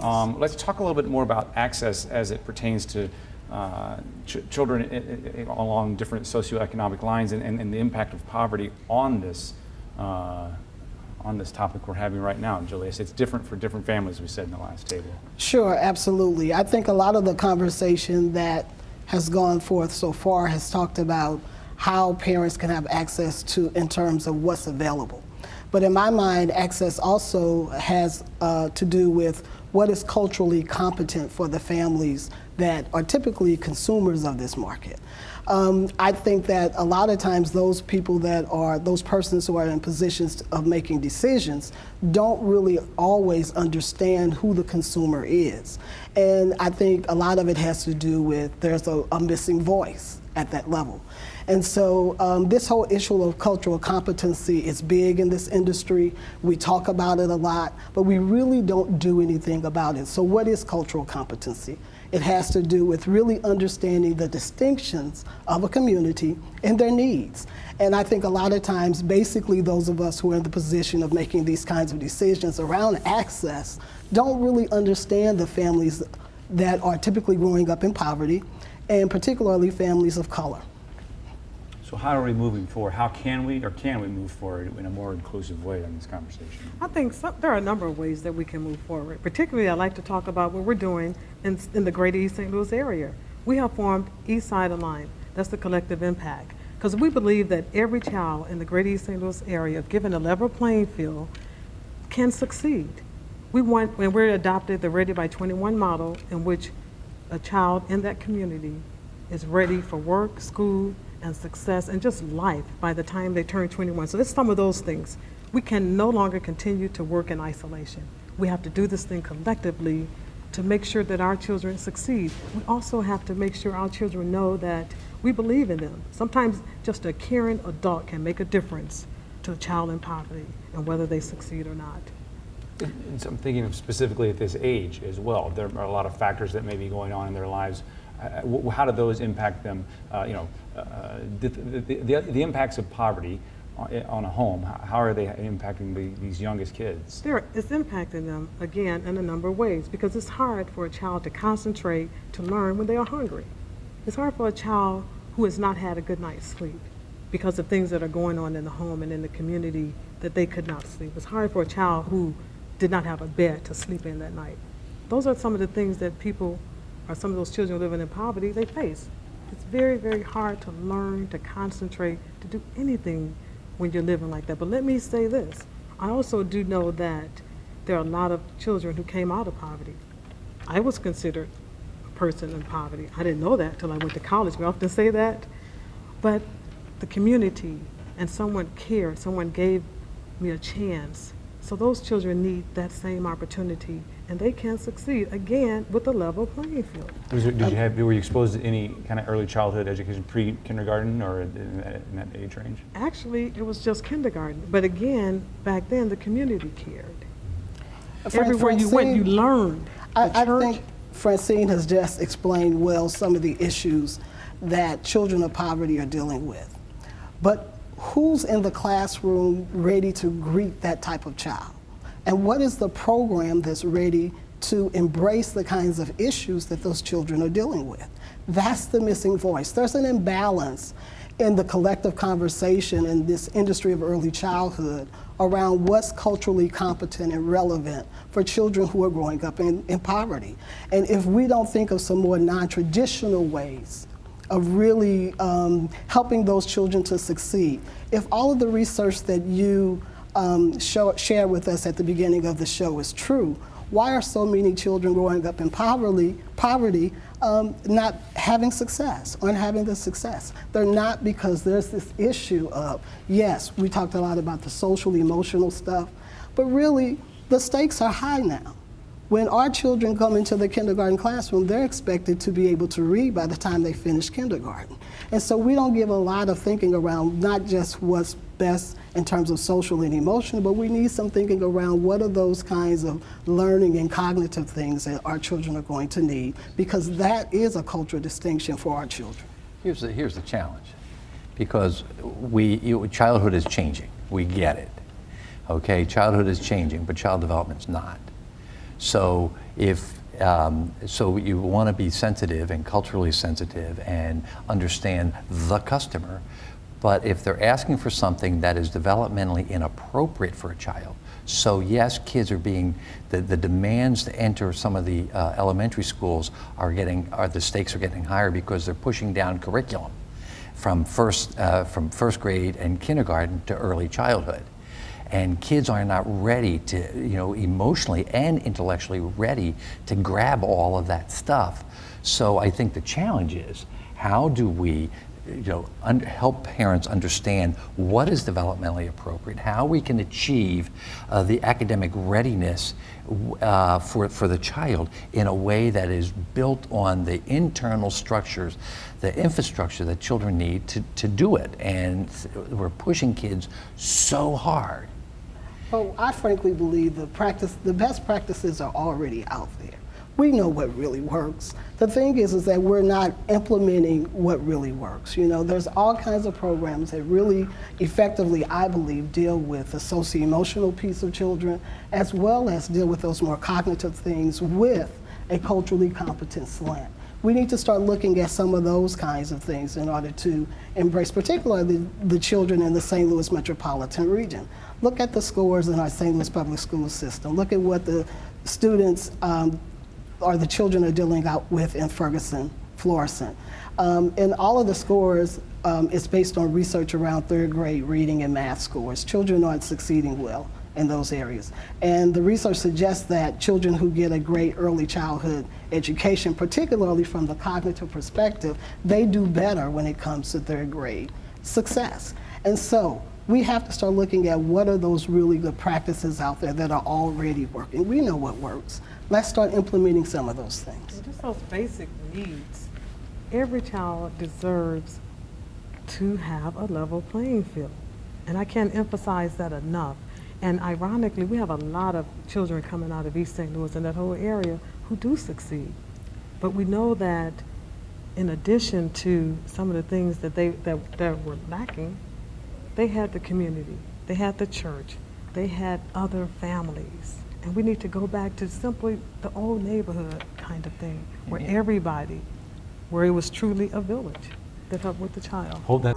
Let's talk a little bit more about access as it pertains to children along different socioeconomic lines and the impact of poverty on this topic we're having right now. Julius, it's different for different families, we said in the last table. Sure, absolutely. I think a lot of the conversation that has gone forth so far has talked about how parents can have access to in terms of what's available. But in my mind, access also has to do with what is culturally competent for the families that are typically consumers of this market. I think that a lot of times those people that are, those persons who are in positions of making decisions don't really always understand who the consumer is. And I think a lot of it has to do with there's a missing voice at that level. And so this whole issue of cultural competency is big in this industry. We talk about it a lot, but we really don't do anything about it. So what is cultural competency? It has to do with really understanding the distinctions of a community and their needs. And I think a lot of times, basically those of us who are in the position of making these kinds of decisions around access don't really understand the families that are typically growing up in poverty, and particularly families of color. So how are we moving forward? How can we move forward in a more inclusive way in this conversation? I think there are a number of ways that we can move forward. Particularly, I'd like to talk about what we're doing in the greater East St. Louis area. We have formed East Side Aligned. That's the collective impact. Because we believe that every child in the greater East St. Louis area, if given a level playing field, can succeed. When we're adopted the Ready by 21 model, in which a child in that community is ready for work, school, and success, and just life by the time they turn 21. So there's some of those things. We can no longer continue to work in isolation. We have to do this thing collectively to make sure that our children succeed. We also have to make sure our children know that we believe in them. Sometimes just a caring adult can make a difference to a child in poverty and whether they succeed or not. And so I'm thinking of specifically at this age as well. There are a lot of factors that may be going on in their lives. How do those impact them? The impacts of poverty on a home, how are they impacting these youngest kids? It's impacting them, again, in a number of ways, because it's hard for a child to concentrate, to learn when they are hungry. It's hard for a child who has not had a good night's sleep because of things that are going on in the home and in the community that they could not sleep. It's hard for a child who did not have a bed to sleep in that night. Those are some of the things that people, or some of those children living in poverty, they face. It's very, very hard to learn, to concentrate, to do anything when you're living like that. But let me say this. I also do know that there are a lot of children who came out of poverty. I was considered a person in poverty. I didn't know that until I went to college. We often say that. But the community and someone cared, someone gave me a chance. So those children need that same opportunity, and they can succeed, again, with a level playing field. Were you exposed to any kind of early childhood education, pre-kindergarten or in that age range? Actually, it was just kindergarten. But again, back then, the community cared. Everywhere you went, you learned. I think Francine has just explained well some of the issues that children of poverty are dealing with. But who's in the classroom ready to greet that type of child? And what is the program that's ready to embrace the kinds of issues that those children are dealing with? That's the missing voice. There's an imbalance in the collective conversation in this industry of early childhood around what's culturally competent and relevant for children who are growing up in poverty. And if we don't think of some more non-traditional ways of really helping those children to succeed. If all of the research that you shared with us at the beginning of the show is true, why are so many children growing up in poverty not having success, or not having the success? They're not, because there's this issue of, yes, we talked a lot about the social, emotional stuff, but really the stakes are high now. When our children come into the kindergarten classroom, they're expected to be able to read by the time they finish kindergarten. And so we don't give a lot of thinking around not just what's best in terms of social and emotional, but we need some thinking around what are those kinds of learning and cognitive things that our children are going to need, because that is a cultural distinction for our children. Here's the challenge, because childhood is changing. We get it. Okay, childhood is changing, but child development's not. So so you want to be sensitive and culturally sensitive and understand the customer. But if they're asking for something that is developmentally inappropriate for a child, so yes, kids are being, the demands to enter some of the elementary schools the stakes are getting higher because they're pushing down curriculum from first grade and kindergarten to early childhood. And kids are not ready to, emotionally and intellectually ready to grab all of that stuff. So I think the challenge is, how do we help parents understand what is developmentally appropriate, how we can achieve the academic readiness for the child in a way that is built on the internal structures, the infrastructure that children need to do it. And we're pushing kids so hard. Well, I frankly believe the best practices are already out there. We know what really works. The thing is that we're not implementing what really works. There's all kinds of programs that really effectively, I believe, deal with the socio-emotional piece of children, as well as deal with those more cognitive things with a culturally competent slant. We need to start looking at some of those kinds of things in order to embrace, particularly the children in the St. Louis metropolitan region. Look at the scores in our St. Louis public school system. Look at what the students or the children are dealing out with in Ferguson, Florissant. And all of the scores is based on research around third grade reading and math scores. Children aren't succeeding well in those areas. And the research suggests that children who get a great early childhood education, particularly from the cognitive perspective, they do better when it comes to third grade success. And so we have to start looking at what are those really good practices out there that are already working. We know what works. Let's start implementing some of those things. Just those basic needs. Every child deserves to have a level playing field. And I can't emphasize that enough. And ironically, we have a lot of children coming out of East St. Louis and that whole area who do succeed. But we know that in addition to some of the things that that were lacking, they had the community, they had the church, they had other families. And we need to go back to simply the old neighborhood kind of thing, where it was truly a village that helped with the child. Hold that.